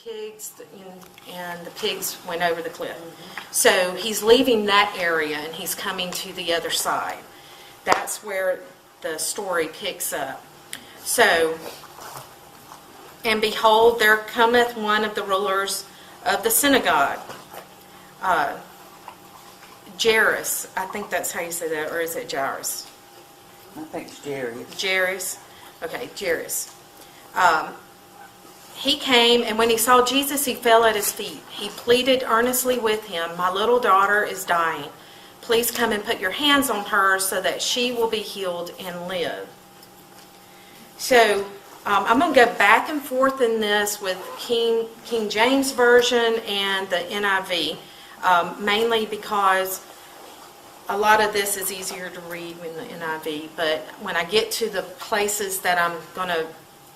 pigs, and the pigs went over the cliff. So he's leaving that area and he's coming to the other side. That's where the story picks up. So, and behold, there cometh one of the rulers of the synagogue, Jairus. I think that's how you say that, or is it Jairus? I think it's Jerry. Jairus. Okay, Jairus. He came, and when he saw Jesus, he fell at his feet. He pleaded earnestly with him, "My little daughter is dying. Please come and put your hands on her so that she will be healed and live." So I'm going to go back and forth in this with King James Version and the NIV, mainly because a lot of this is easier to read in the NIV, but when I get to the places that I'm going to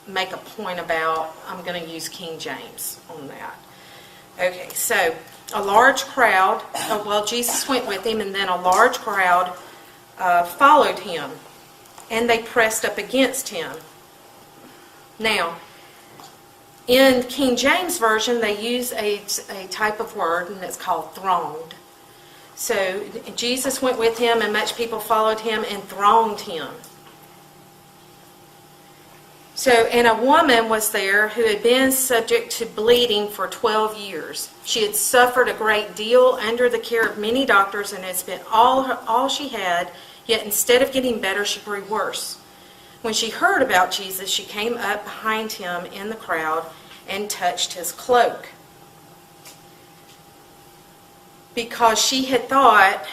make a point about, I'm going to use King James on that. Okay, so a large crowd, Jesus went with him, and then a large crowd followed him, and they pressed up against him. Now, in King James Version, they use a type of word, and it's called thronged. So Jesus went with him, and much people followed him and thronged him. So, and a woman was there who had been subject to bleeding for 12 years. She had suffered a great deal under the care of many doctors and had spent all she had, yet instead of getting better, she grew worse. When she heard about Jesus, she came up behind him in the crowd and touched his cloak, because she had thought,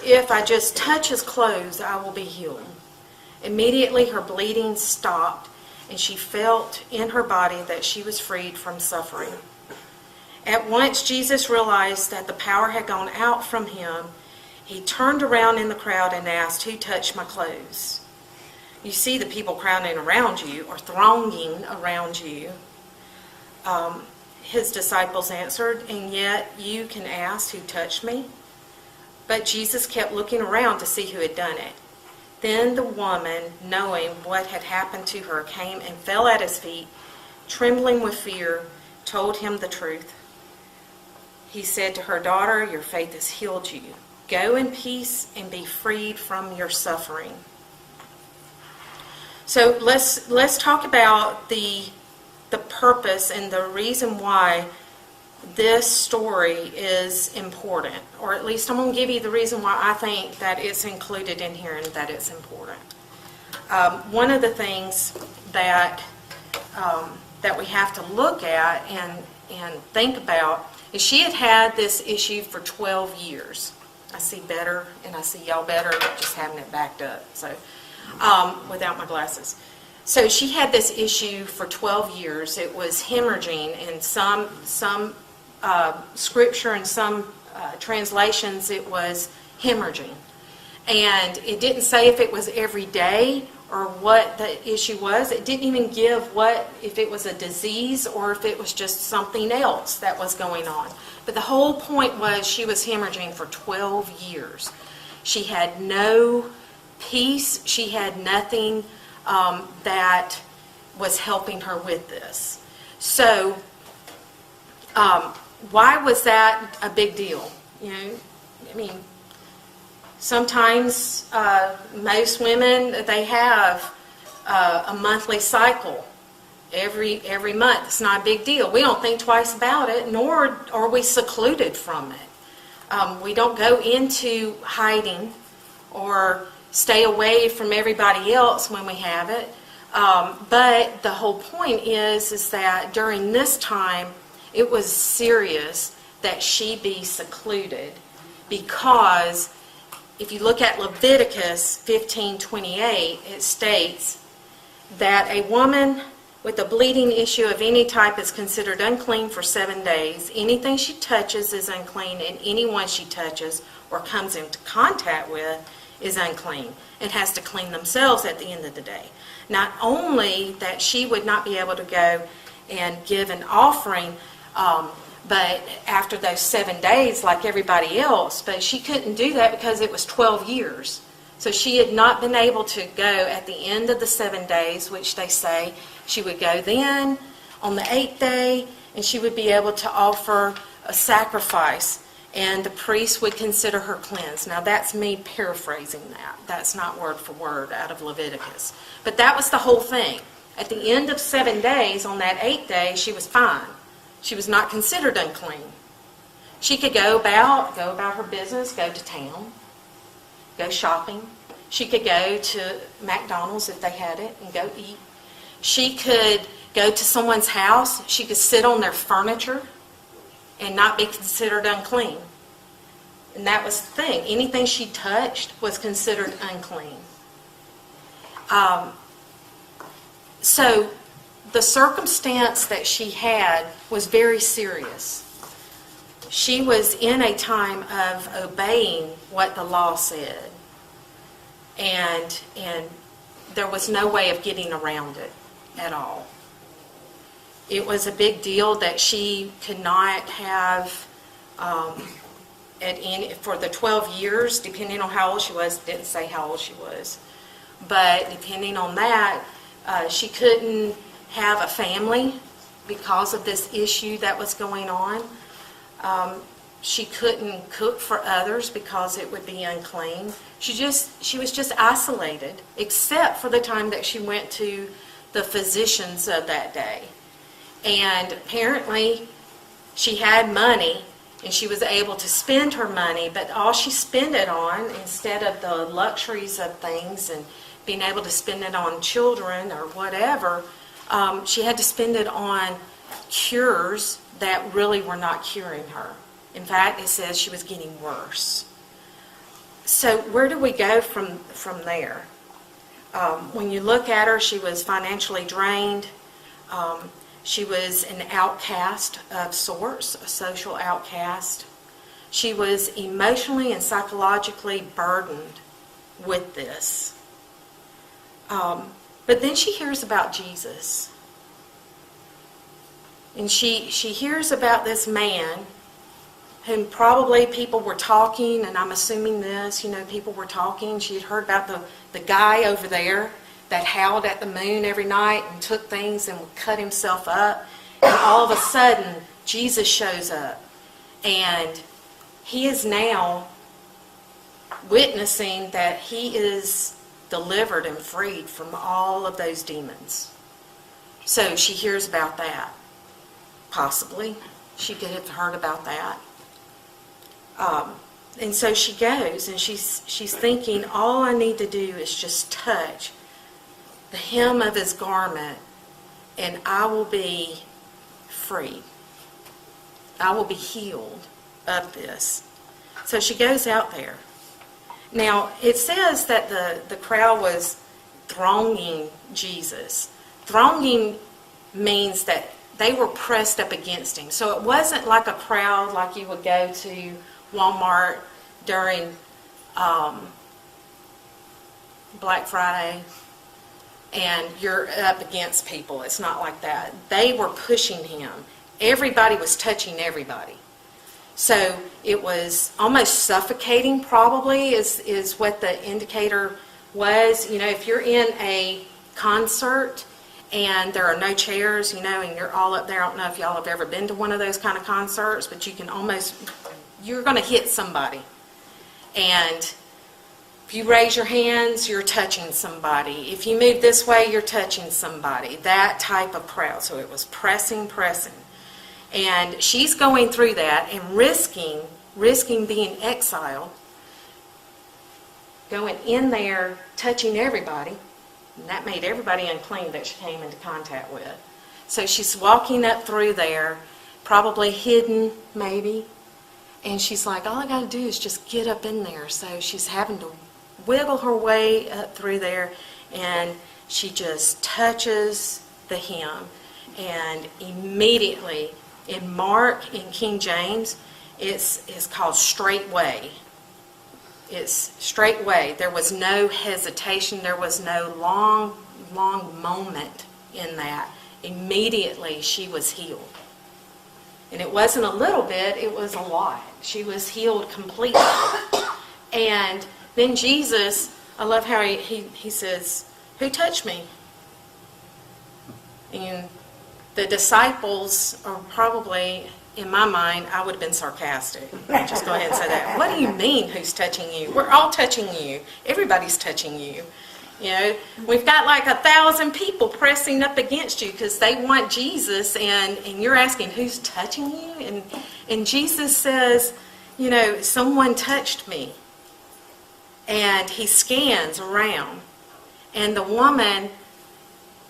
if I just touch his clothes, I will be healed. Immediately her bleeding stopped, and she felt in her body that she was freed from suffering. At once Jesus realized that the power had gone out from him. He turned around in the crowd and asked, "Who touched my clothes?" You see the people crowding around you, or thronging around you. His disciples answered, "And yet you can ask, 'Who touched me?'" But Jesus kept looking around to see who had done it. Then the woman, knowing what had happened to her, came and fell at his feet, trembling with fear, told him the truth. He said to her, "Daughter, your faith has healed you. Go in peace and be freed from your suffering." So let's talk about the purpose and the reason why this story is important, or at least I'm going to give you the reason why I think that it's included in here and that it's important. One of the things that we have to look at and think about is she had had this issue for 12 years. I see better, and I see y'all better just having it backed up, so without my glasses. So she had this issue for 12 years. It was hemorrhaging, and some scripture and some translations it was hemorrhaging. And it didn't say if it was every day or what the issue was. It didn't even give if it was a disease or if it was just something else that was going on. But the whole point was she was hemorrhaging for 12 years. She had no peace. She had nothing that was helping her with this. So why was that a big deal? You know, I mean, sometimes most women, they have a monthly cycle every month. It's not a big deal. We don't think twice about it, nor are we secluded from it. We don't go into hiding or stay away from everybody else when we have it. But the whole point is that during this time, it was serious that she be secluded, because if you look at Leviticus 15:28, it states that a woman with a bleeding issue of any type is considered unclean for 7 days. Anything she touches is unclean, and anyone she touches or comes into contact with is unclean and has to clean themselves at the end of the day. Not only that she would not be able to go and give an offering, but after those 7 days like everybody else, but she couldn't do that because it was 12 years. So she had not been able to go at the end of the 7 days, which they say she would go then on the 8th day, and she would be able to offer a sacrifice, and the priest would consider her cleansed. Now, that's me paraphrasing that. That's not word for word out of Leviticus. But that was the whole thing. At the end of 7 days, on that 8th day, she was fine. She was not considered unclean. She could go about her business, go to town, go shopping. She could go to McDonald's if they had it and go eat. She could go to someone's house. She could sit on their furniture and not be considered unclean. And that was the thing. Anything she touched was considered unclean. So the circumstance that she had was very serious. She was in a time of obeying what the law said. And there was no way of getting around it at all. It was a big deal that she could not have, for the 12 years, depending on how old she was, didn't say how old she was, but depending on that, she couldn't have a family because of this issue that was going on. She couldn't cook for others because it would be unclean. She was just isolated, except for the time that she went to the physicians of that day. And apparently she had money and she was able to spend her money, but all she spent it on, instead of the luxuries of things and being able to spend it on children or whatever, she had to spend it on cures that really were not curing her. In fact, it says she was getting worse. So where do we go from there? When you look at her, she was financially drained. She was an outcast of sorts, a social outcast. She was emotionally and psychologically burdened with this. But then she hears about Jesus. And she hears about this man whom probably people were talking, and I'm assuming this, people were talking. She had heard about the guy over there that howled at the moon every night and took things and would cut himself up. And all of a sudden, Jesus shows up. And he is now witnessing that he is delivered and freed from all of those demons. So she hears about that. Possibly. She could have heard about that. And so she goes, and she's thinking, all I need to do is just touch the hem of his garment, and I will be free. I will be healed of this. So she goes out there. Now, it says that the crowd was thronging Jesus. Thronging means that they were pressed up against him. So it wasn't like a crowd like you would go to Walmart during Black Friday and you're up against people. It's not like that. They were pushing him. Everybody was touching everybody. So it was almost suffocating, probably, is what the indicator was. If you're in a concert and there are no chairs, and you're all up there. I don't know if y'all have ever been to one of those kind of concerts, but you're going to hit somebody. And if you raise your hands, you're touching somebody. If you move this way, you're touching somebody. That type of crowd. So it was pressing. And she's going through that and risking being exiled, going in there, touching everybody. And that made everybody unclean that she came into contact with. So she's walking up through there, probably hidden maybe. And she's like, all I got to do is just get up in there. So she's having to wiggle her way up through there. And she just touches the hem. And immediately, in Mark, in King James, it's called straightway. It's straightway. There was no hesitation. There was no long moment in that. Immediately, she was healed. And it wasn't a little bit, it was a lot. She was healed completely. And then Jesus, I love how he says, who touched me? And the disciples are probably, in my mind, I would have been sarcastic. I'll just go ahead and say that. What do you mean, who's touching you? We're all touching you. Everybody's touching you. You know, we've got like 1,000 people pressing up against you because they want Jesus, and you're asking, who's touching you? And Jesus says, you know, someone touched me. And he scans around. And the woman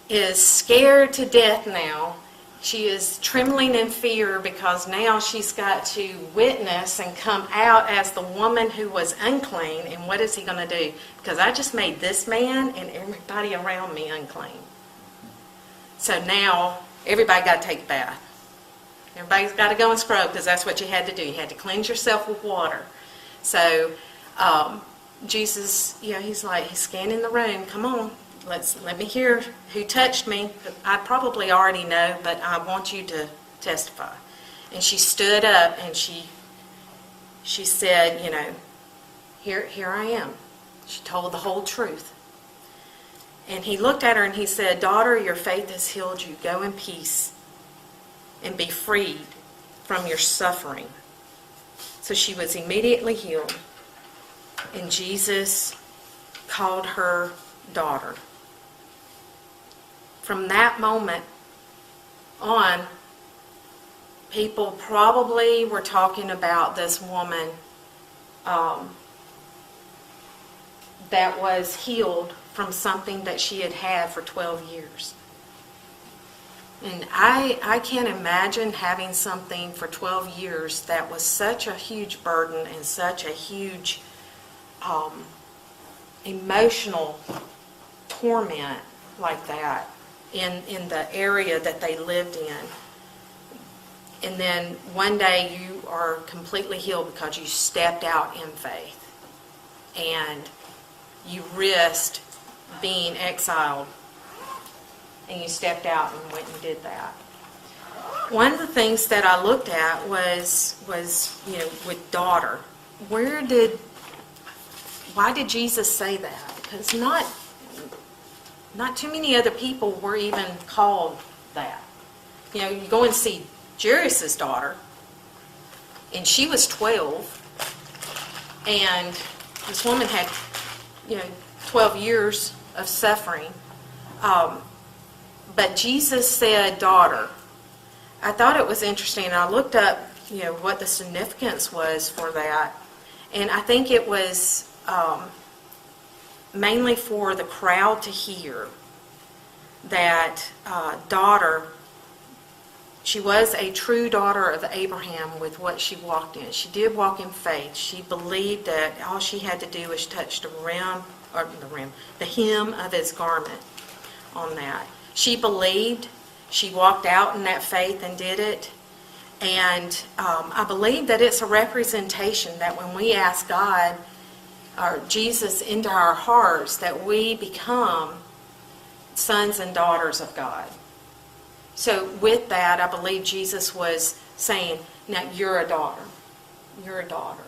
is scared to death now. She is trembling in fear because now she's got to witness and come out as the woman who was unclean. And what is he going to do? Because I just made this man and everybody around me unclean. So now everybody got to take a bath. Everybody's got to go and scrub because that's what you had to do. You had to cleanse yourself with water. So Jesus, you know, he's scanning the room. Come on. Let me hear who touched me. I probably already know, but I want you to testify. And she stood up and she said, you know, here I am. She told the whole truth. And he looked at her and he said, daughter, your faith has healed you. Go in peace and be freed from your suffering. So she was immediately healed. And Jesus called her daughter. From that moment on, people probably were talking about this woman that was healed from something that she had had for 12 years. And I can't imagine having something for 12 years that was such a huge burden and such a huge emotional torment like that in the area that they lived in. And then one day you are completely healed because you stepped out in faith and you risked being exiled and you stepped out and went and did that. One of the things that I looked at was you know, with daughter. Why did Jesus say that? Because not too many other people were even called that. You know, you go and see Jairus' daughter, and she was 12, and this woman had, you know, 12 years of suffering. But Jesus said, daughter. I thought it was interesting. I looked up, you know, what the significance was for that, and I think it was mainly for the crowd to hear that daughter, she was a true daughter of Abraham with what she walked in. She did walk in faith. She believed that all she had to do was touch the hem of his garment on that. She believed. She walked out in that faith and did it. And I believe that it's a representation that when we ask God or Jesus into our hearts, that we become sons and daughters of God. So with that, I believe Jesus was saying, now you're a daughter. You're a daughter.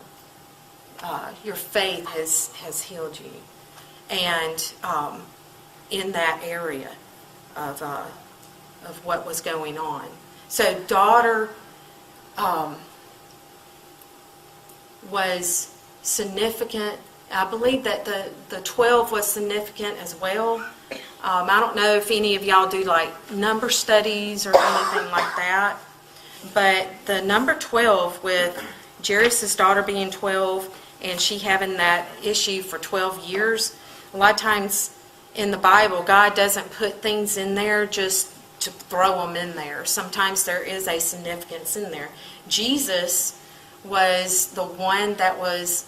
Your faith has healed you. And in that area of what was going on. So daughter was significant. I believe that the 12 was significant as well. I don't know if any of y'all do like number studies or anything like that, but the number 12 with Jairus' daughter being 12 and she having that issue for 12 years, a lot of times in the Bible, God doesn't put things in there just to throw them in there. Sometimes there is a significance in there. Jesus was the one that was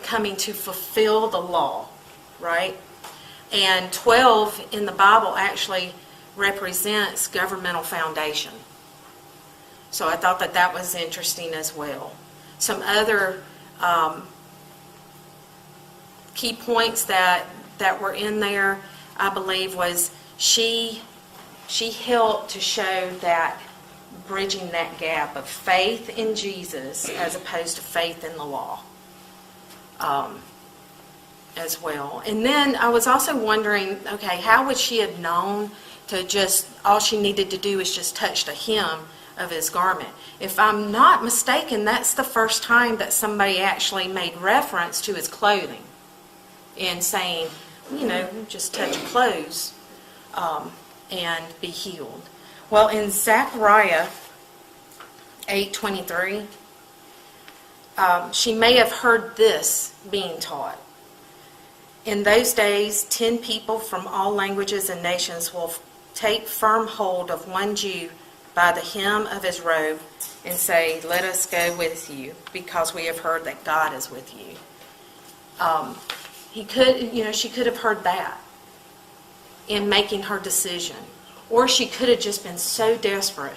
coming to fulfill the law, right? And 12 in the Bible actually represents governmental foundation. So I thought that was interesting as well. Some other key points that were in there, I believe, was she helped to show that bridging that gap of faith in Jesus as opposed to faith in the law. as well. And then I was also wondering, okay, how would she have known to just, all she needed to do is just touch the hem of his garment? If I'm not mistaken, that's the first time that somebody actually made reference to his clothing and saying, just touch clothes and be healed. Well, in Zechariah 8:23, she may have heard this being taught. In those days, 10 people from all languages and nations will take firm hold of one Jew by the hem of his robe and say, "Let us go with you, because we have heard that God is with you." She could have heard that in making her decision. Or she could have just been so desperate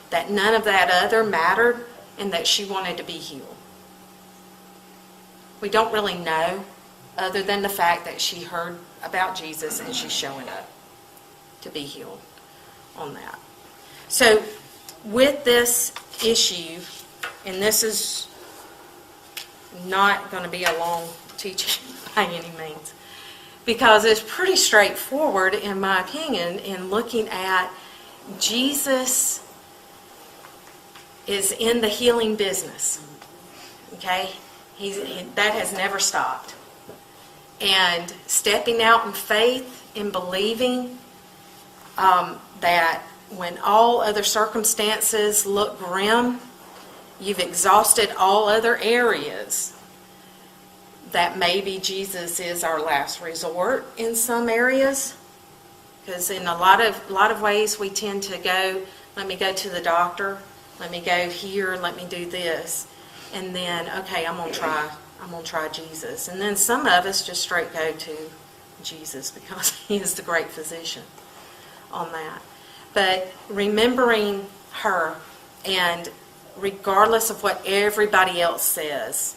that none of that other mattered and that she wanted to be healed. We don't really know, other than the fact that she heard about Jesus and she's showing up to be healed on that. So with this issue, and this is not going to be a long teaching by any means, because it's pretty straightforward, in my opinion, in looking at Jesus is in the healing business. Okay? That has never stopped. And stepping out in faith and believing that when all other circumstances look grim, you've exhausted all other areas, that maybe Jesus is our last resort in some areas. Because in a lot of ways we tend to go, let me go to the doctor, let me go here, let me do this, and then, okay, I'm gonna try Jesus. And then some of us just straight go to Jesus because he is the great physician on that. But remembering her, and regardless of what everybody else says,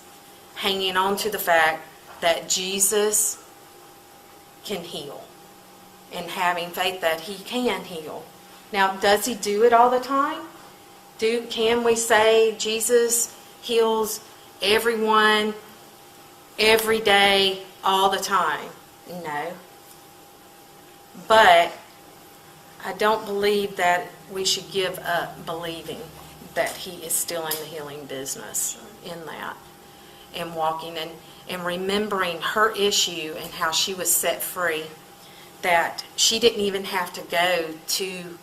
hanging on to the fact that Jesus can heal and having faith that he can heal. Now, does he do it all the time? Can we say Jesus heals everyone, every day, all the time? No. But I don't believe that we should give up believing that he is still in the healing business in that. And walking and remembering her issue and how she was set free, that she didn't even have to go to,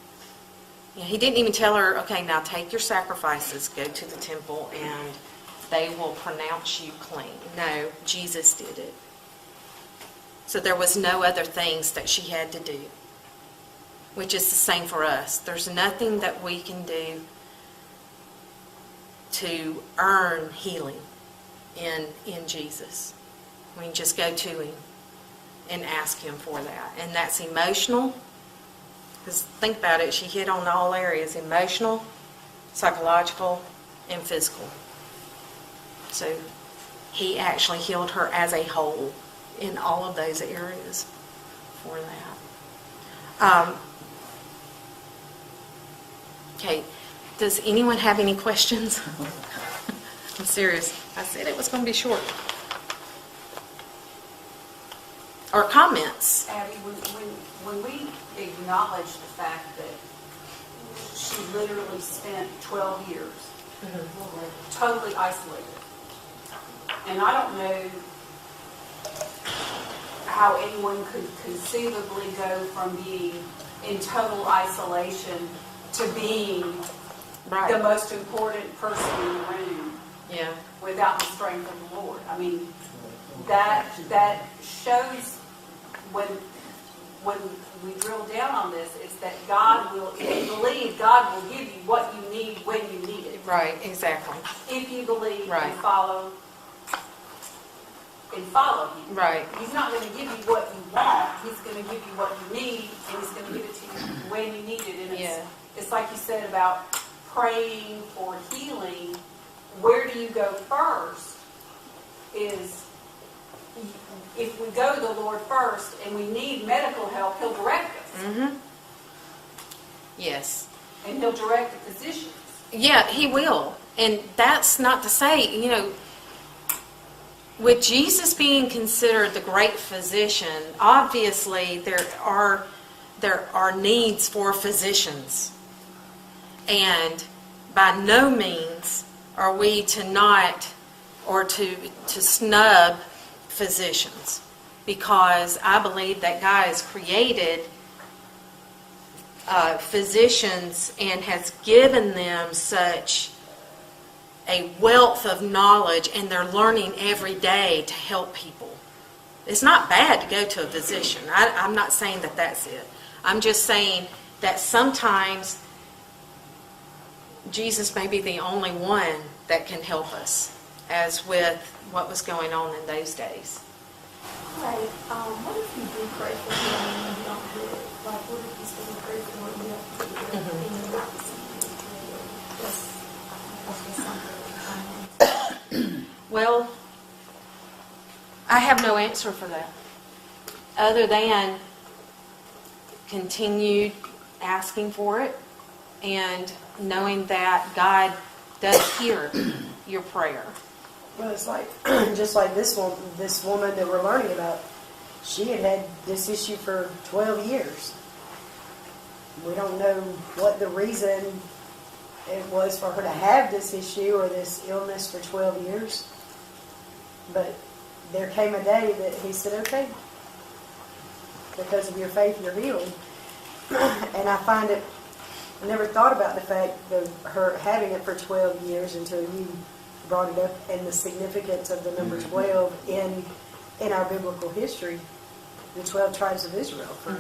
he didn't even tell her, okay, now take your sacrifices, go to the temple, and they will pronounce you clean. No, Jesus did it. So there was no other things that she had to do, which is the same for us. There's nothing that we can do to earn healing in Jesus. We can just go to him and ask him for that. And that's emotional, because think about it, she hit on all areas: emotional, psychological, and physical. So he actually healed her as a whole in all of those areas for that. Okay, does anyone have any questions? I'm serious. I said it was going to be short. Or comments. Abby, when we acknowledge the fact that she literally spent 12 years totally isolated, and I don't know how anyone could conceivably go from being in total isolation to being the most important person in the room without the strength of the Lord. I mean, that shows when we drill down on this, is that God will, if you believe, God will give you what you need when you need it. Right, exactly. If you believe Right. and follow him. Right. He's not going to give you what you want. He's going to give you what you need, and he's going to give it to you when you need it. And it's like you said about praying for healing. Where do you go first? Is if we go to the Lord first and we need medical help, he'll direct us. Mm-hmm. Yes. And he'll direct the physicians. Yeah, he will. And that's not to say, with Jesus being considered the great physician, obviously there are needs for physicians. And by no means are we to not or to snub physicians, because I believe that God has created physicians and has given them such a wealth of knowledge, and they're learning every day to help people. It's not bad to go to a physician. I'm not saying that that's it. I'm just saying that sometimes Jesus may be the only one that can help us, as with what was going on in those days. Right. What if you do pray for healing and you don't do it? Like, what if you still pray for it and you don't do it and you're not receiving it? That's something. Well, I have no answer for that, other than continue asking for it and knowing that God does hear your prayer. Well, it's like, just like this woman that we're learning about, she had this issue for 12 years. We don't know what the reason it was for her to have this issue or this illness for 12 years. But there came a day that he said, okay, because of your faith, you're healed. And I find it, I never thought about the fact of her having it for 12 years until you brought it up, and the significance of the number 12 in our biblical history, the 12 tribes of Israel. For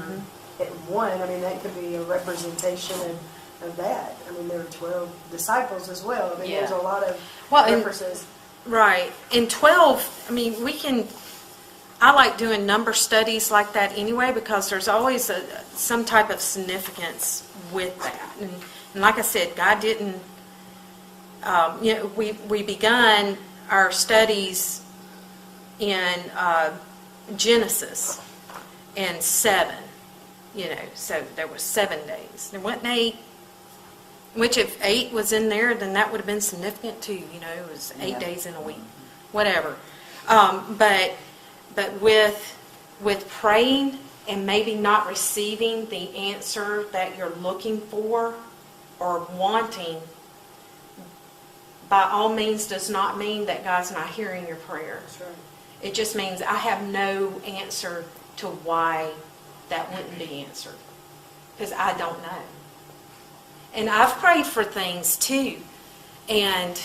one, I mean, that could be a representation of that. I mean, there were 12 disciples as well. I mean, there's a lot of references. Right. In 12, I mean, I like doing number studies like that anyway, because there's always some type of significance with that. And like I said, God didn't, we begun our studies in Genesis in 7, so there were 7 days. There wasn't 8, which if 8 was in there, then that would have been significant too, it was 8 days in a week, whatever. But with praying and maybe not receiving the answer that you're looking for or wanting, by all means does not mean that God's not hearing your prayer. That's right. It just means I have no answer to why that wouldn't be answered, because I don't know. And I've prayed for things too, and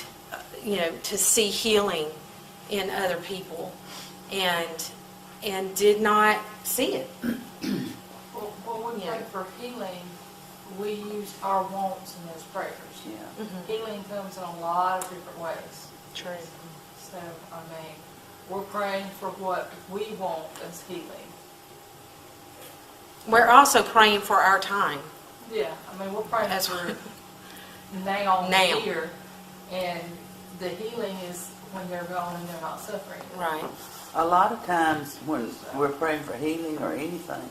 to see healing in other people, and did not see it. Well, when we pray for healing, we use our wants in those prayers. Yeah. Healing comes in a lot of different ways. True. So, we're praying for what we want as healing. We're also praying for our time. Yeah, we're praying That's for right. now, here, and the healing is when they're gone and they're not suffering. Right. A lot of times when we're praying for healing or anything,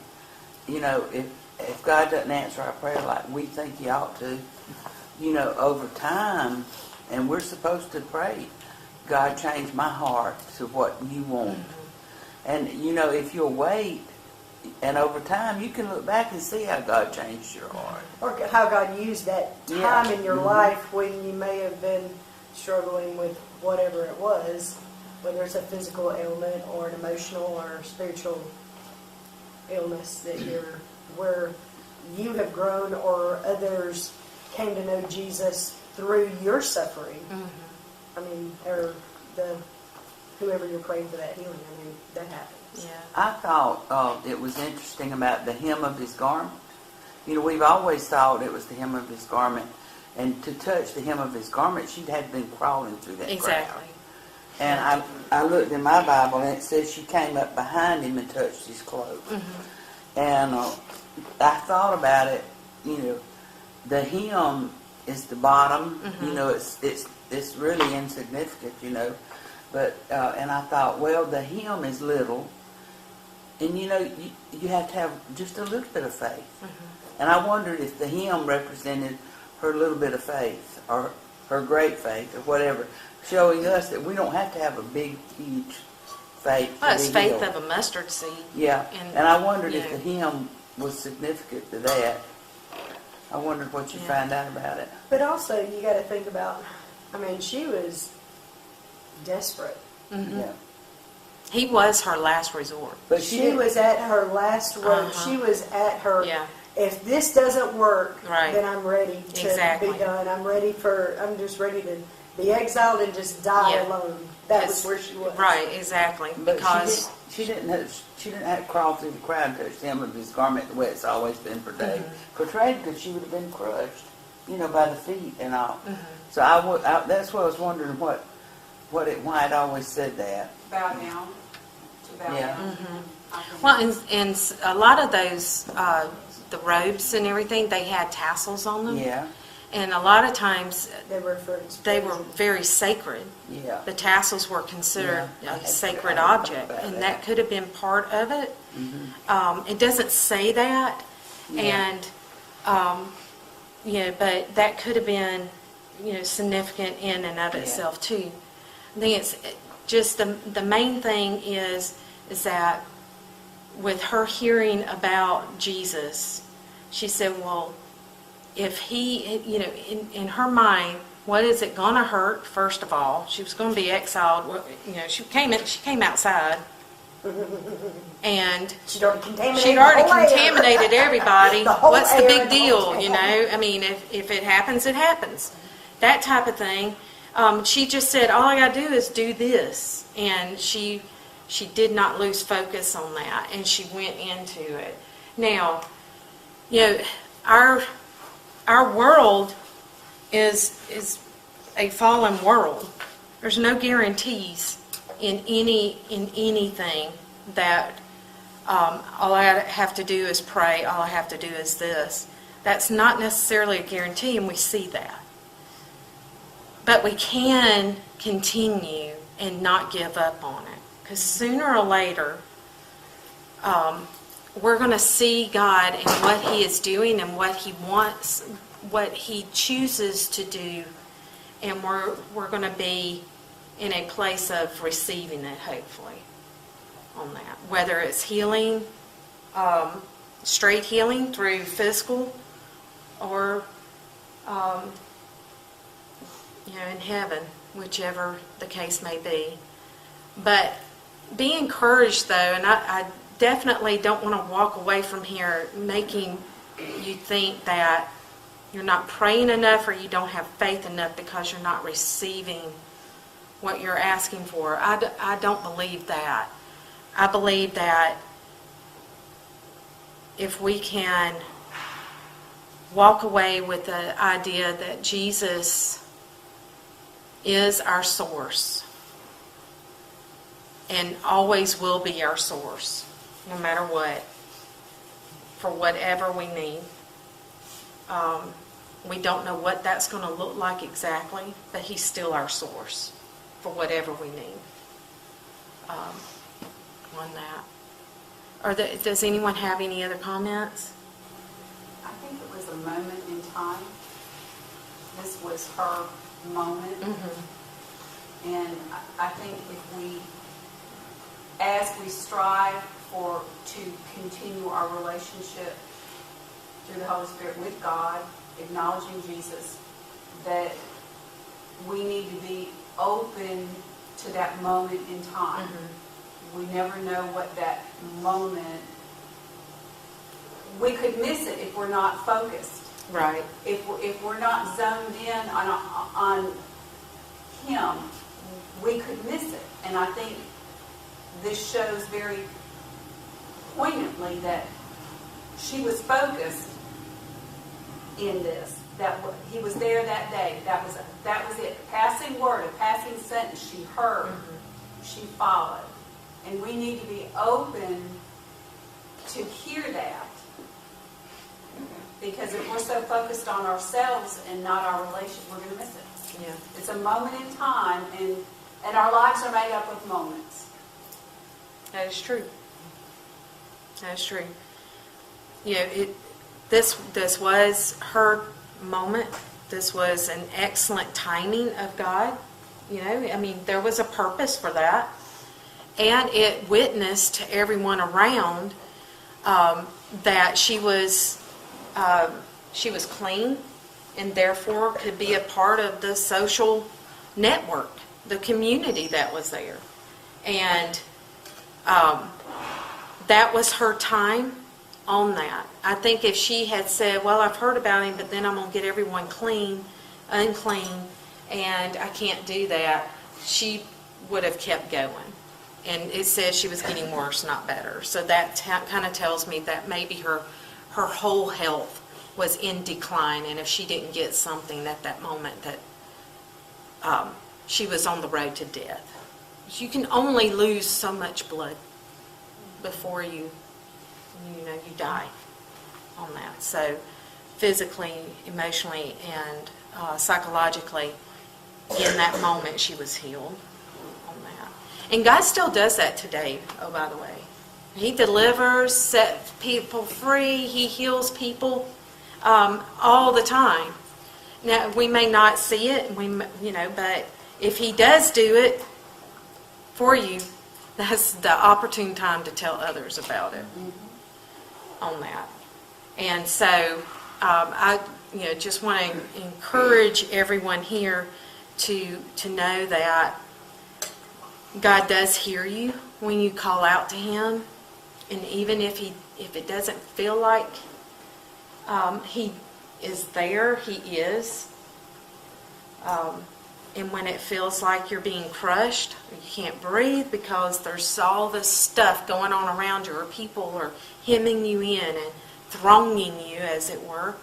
if God doesn't answer our prayer like we think He ought to, over time, and we're supposed to pray, God, change my heart to what you want. And, if you'll wait, and over time, you can look back and see how God changed your heart. Or how God used that time in your life when you may have been struggling with whatever it was, whether it's a physical ailment or an emotional or spiritual illness where you have grown or others came to know Jesus through your suffering. Or whoever you're praying for that healing, that happens. Yeah. I thought it was interesting about the hem of His garment. We've always thought it was the hem of His garment, and to touch the hem of His garment, she'd had been crawling through that Exactly. crowd. And I looked in my Bible, and it says she came up behind Him and touched His clothes. And I thought about it. The hem is the bottom. It's really insignificant. But and I thought, well, the hem is little, and you have to have just a little bit of faith. And I wondered if the hem represented her little bit of faith or her great faith or whatever, showing us that we don't have to have a big, huge faith. Well, to it's be faith healed. of a mustard seed. Yeah, And, and I wondered you if know. the hymn was significant to that. I wondered what you Yeah. find out about it. But also, you got to think about, I mean, she was desperate. Mhm. Yeah. He was her last resort. But She was at her last road. Uh-huh. She was at her, Yeah. if this doesn't work, Right. then I'm ready to Exactly. be done. I'm just ready to be exiled and just die Yeah. alone. That Yes. was where she was. Right, exactly. But Because she didn't have to crawl through the crowd and touch him of his garment the way it's always been portrayed, because she would have been crushed, by the feet and all. So that's what I was wondering why it always said that. Bow down, to bow Yeah. down. I think- Well, and a lot of those, the robes and everything, they had tassels on them. Yeah, And a lot of times, They were for they were very sacred. yeah. The tassels were considered Yeah, I a had- sacred I had object, thought about and that. that could have been part of it. Mm-hmm. It doesn't say that, Yeah. and, but that could have been, significant in and of Yeah. itself too. I think it's just the main thing is that with her hearing about Jesus, she said, well, if he, in her mind, what is it going to hurt? First of all, she was going to be exiled. Well, she came outside, and She'd already contaminated. she'd already the whole air. contaminated everybody. The whole What's the air big in the deal? hotel. I mean, if it happens, it happens. That type of thing. She just said, all I got to do is do this, and she did not lose focus on that, and she went into it. Now, our world is a fallen world. There's no guarantees in anything that all I have to do is pray, all I have to do is this. That's not necessarily a guarantee, and we see that. But we can continue and not give up on it, because sooner or later, we're going to see God and what He is doing and what He wants, what He chooses to do, and we're going to be in a place of receiving it, hopefully, on that. Whether it's healing, straight healing through physical, or in heaven, whichever the case may be. But be encouraged, though, and I definitely don't want to walk away from here making you think that you're not praying enough or you don't have faith enough because you're not receiving what you're asking for. I don't believe that. I believe that if we can walk away with the idea that Jesus is our source and always will be our source, no matter what, for whatever we need. We don't know what that's going to look like exactly, but He's still our source for whatever we need on that. Does anyone have any other comments? I think it was a moment in time. This was her moment. Mm-hmm. And I think as we strive to continue our relationship through the Holy Spirit with God, acknowledging Jesus, that we need to be open to that moment in time. Mm-hmm. We never know what that moment, we could miss it if we're not focused. Right. If we're not zoned in on Him, we could miss it. And I think this shows very poignantly that she was focused in this. That He was there that day. That was it. A passing word, a passing sentence she heard, she followed. And we need to be open to hear that. Because if we're so focused on ourselves and not our relationship, we're going to miss it. Yeah. It's a moment in time, and our lives are made up of moments. That is true. That is true. This was her moment. This was an excellent timing of God. There was a purpose for that. and it witnessed to everyone around that she was clean, and therefore could be a part of the social network, the community that was there. And that was her time on that. I think if she had said, well, I've heard about him, but then I'm going to get everyone unclean, and I can't do that, she would have kept going. And it says she was getting worse, not better. So that kind of tells me that maybe her whole health was in decline, and if she didn't get something at that moment, that she was on the road to death. You can only lose so much blood before you die on that. So physically, emotionally, and psychologically, in that moment, she was healed on that. And God still does that today, oh, by the way. He delivers, sets people free, He heals people all the time. Now, we may not see it, but if He does do it for you, that's the opportune time to tell others about it on that. And so I just want to encourage everyone here to know that God does hear you when you call out to Him, and even if it doesn't feel like He is there, He is. And when it feels like you're being crushed, you can't breathe because there's all this stuff going on around you, or people are hemming you in and thronging you, as it were,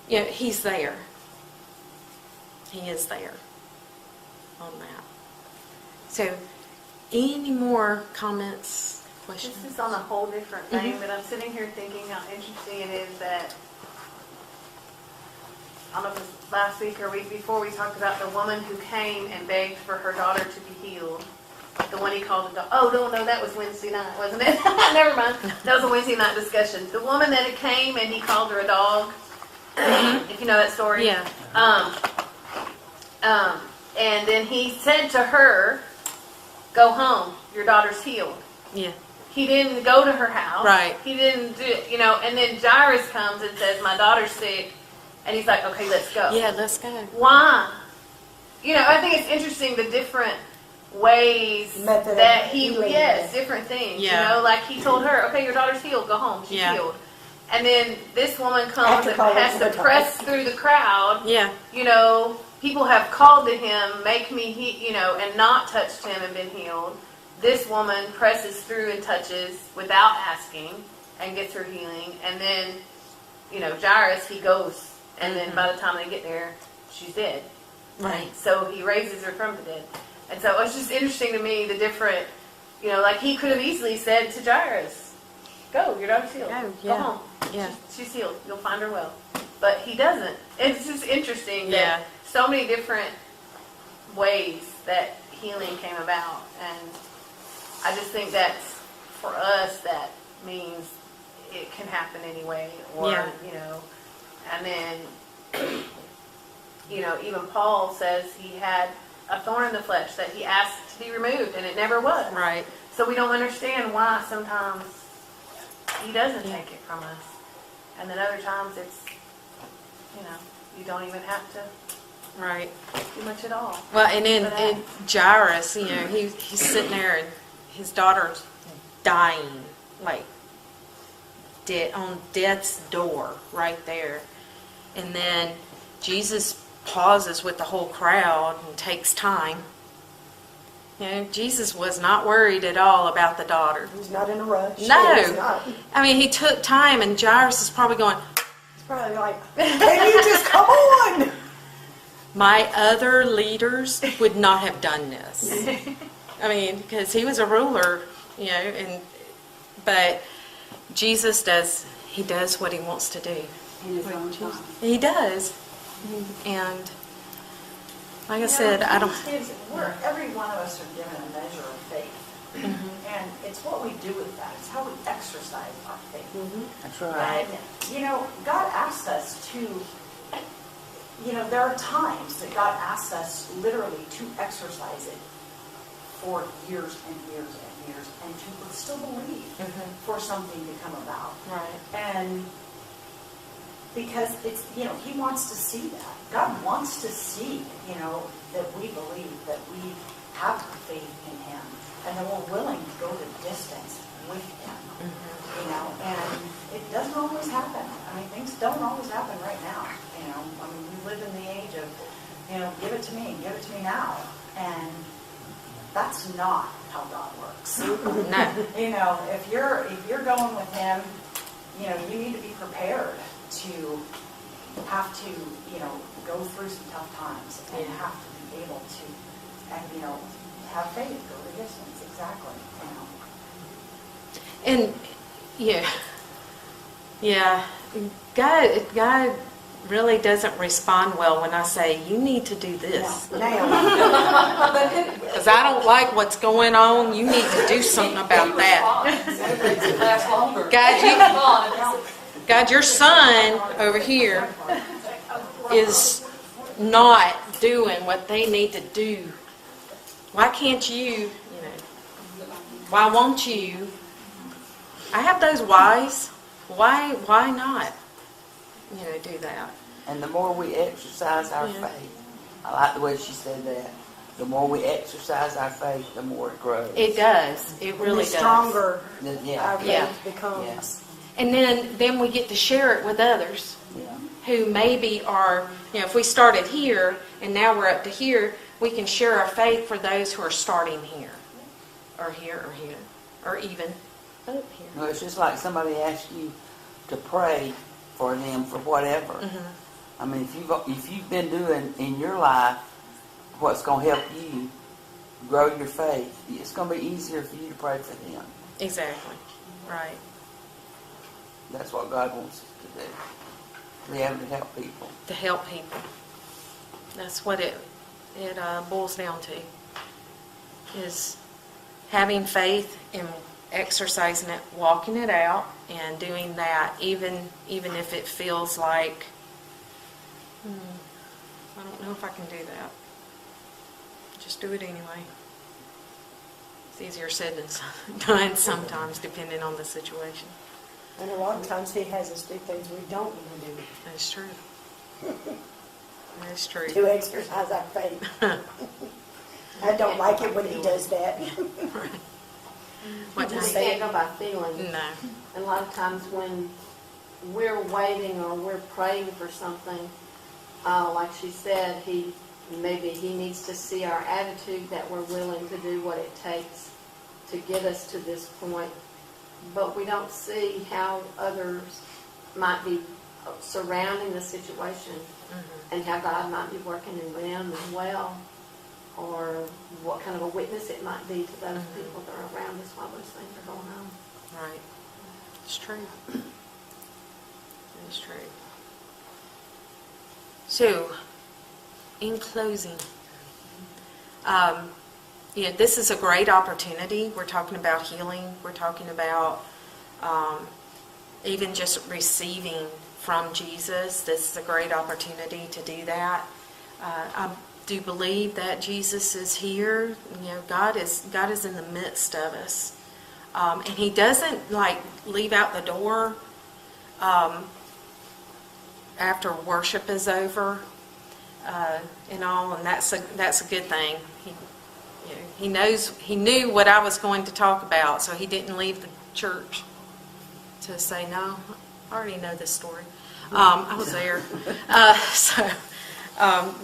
He's there. He is there on that. So, any more comments, questions? This is on a whole different thing, but I'm sitting here thinking how interesting it is that, I don't know if it was last week or week before, we talked about the woman who came and begged for her daughter to be healed. The one he called a dog. Oh, no, that was Wednesday night, wasn't it? Never mind. That was a Wednesday night discussion. The woman that came and he called her a dog, if you know that story. Yeah. And then he said to her, go home, your daughter's healed. Yeah. He didn't go to her house. Right. He didn't do it, and then Jairus comes and says, my daughter's sick. And he's like, okay, let's go. Yeah, let's go. Why? I think it's interesting the different ways Method that of he, healing. different things. Yeah. Like he told her, okay, your daughter's healed, go home, she's Yeah. healed. And then this woman comes After and calling has for to the dog. press through the crowd. Yeah. People have called to him, make me, and not touched him and been healed. This woman presses through and touches without asking and gets her healing. And then, Jairus, he goes. And then by the time they get there, she's dead. Right. So he raises her from the dead. And so it's just interesting to me, the different, like he could have easily said to Jairus, go, your daughter's healed. Go, Go yeah. home. Yeah. She's healed. You'll find her well. But he doesn't. It's just interesting Yeah. that so many different ways that healing came about. And I just think that's, for us, that means it can happen anyway. Or, Yeah. And then, even Paul says he had a thorn in the flesh that he asked to be removed, and it never was. Right. So we don't understand why sometimes he doesn't take it from us. And then other times it's, you don't even have to Right. do much at all. Well, and for that. in Jairus, he's sitting there and his daughter's dying, like dead on death's door, right there. And then Jesus pauses with the whole crowd and takes time. Jesus was not worried at all about the daughter. He's not in a rush. No. He's not. I mean, he took time, and Jairus is probably going, He's probably like, can you just come on? my other leaders would not have done this. I mean, because he was a ruler, but Jesus does what he wants to do. In his own time. He does. And like I said, I don't... Every one of us are given a measure of faith. And it's what we do with that. It's how we exercise our faith. That's right. And, God asked us to, there are times that God asks us literally to exercise it for years and years and years, and to still believe for something to come about. Right. And because it's, he wants to see that. God wants to see, that we believe, that we have faith in him, and that we're willing to go the distance with him. And it doesn't always happen. I mean, things don't always happen right now. I mean, we live in the age of, give it to me now. And that's not how God works. No. If you're going with him, you need to be prepared to have to, go through some tough times and have to be able to, and, have faith, go the distance. Exactly. And God really doesn't respond well when I say, you need to do this. Because I don't like what's going on. You need to do something about that. God, your son over here is not doing what they need to do. Why can't you, why won't you? I have those whys. Why not, do that? And the more we exercise our faith, I like the way she said that. The more we exercise our faith, the more it grows. It does. It really does. The stronger our faith Yeah. becomes. And then we get to share it with others who maybe are, if we started here and now we're up to here, we can share our faith for those who are starting here, or here, or even up here. No, it's just like somebody asks you to pray for them for whatever. I mean, if you've been doing in your life what's going to help you grow your faith, it's going to be easier for you to pray for them. Exactly. Right. That's what God wants us to do. To be able to help people. To help people. That's what it boils down to. Is having faith and exercising it, walking it out, and doing that, even if it feels like, I don't know if I can do that. Just do it anyway. It's easier said than done sometimes, depending on the situation. And a lot of times he has us do things we don't want to do. That's true. That's true. To exercise our faith. I don't like it when he does that. What You time? can't go by feeling. No. And a lot of times when we're waiting or we're praying for something, like she said, maybe he needs to see our attitude that we're willing to do what it takes to get us to this point. But we don't see how others might be surrounding the situation and how God might be working in them as well, or what kind of a witness it might be to those people that are around us while those things are going on. Right. It's true. It's true. So, in closing, this is a great opportunity. We're talking about healing. We're talking about even just receiving from Jesus. This is a great opportunity to do that. I do believe that Jesus is here. God is in the midst of us, and He doesn't leave out the door after worship is over, and all, and that's a good thing. He knew what I was going to talk about, so He didn't leave the church to say, no, I already know this story. I was there. So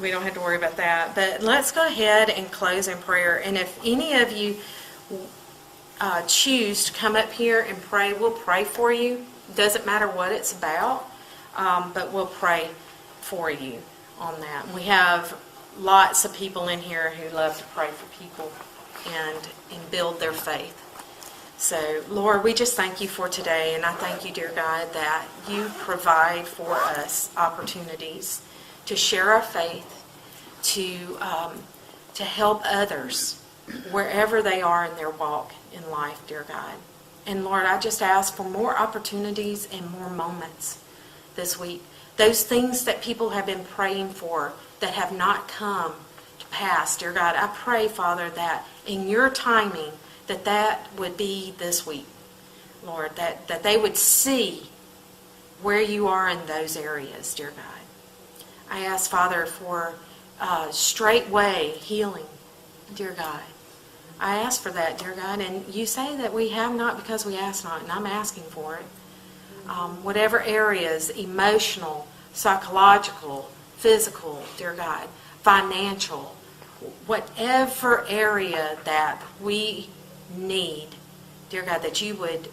we don't have to worry about that. But let's go ahead and close in prayer. And if any of you choose to come up here and pray, we'll pray for you. Doesn't matter what it's about, but we'll pray for you on that. We have lots of people in here who love to pray for people and build their faith. So, Lord, we just thank you for today, and I thank you, dear God, that you provide for us opportunities to share our faith, to help others wherever they are in their walk in life, dear God. And Lord, I just ask for more opportunities and more moments this week. Those things that people have been praying for that have not come to past, dear God, I pray, Father, that in your timing, that would be this week, Lord, that they would see where you are in those areas, dear God. I ask, Father, for straightway healing, dear God. I ask for that, dear God, and you say that we have not because we ask not, and I'm asking for it. Whatever areas, emotional, psychological, physical, dear God, financial, whatever area that we need, dear God, that you would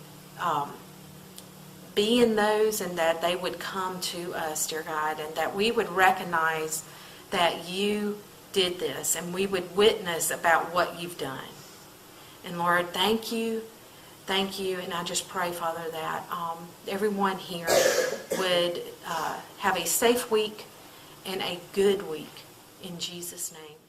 be in those and that they would come to us, dear God, and that we would recognize that you did this and we would witness about what you've done. And Lord, thank you, and I just pray, Father, that everyone here would have a safe week and a good week in Jesus' name.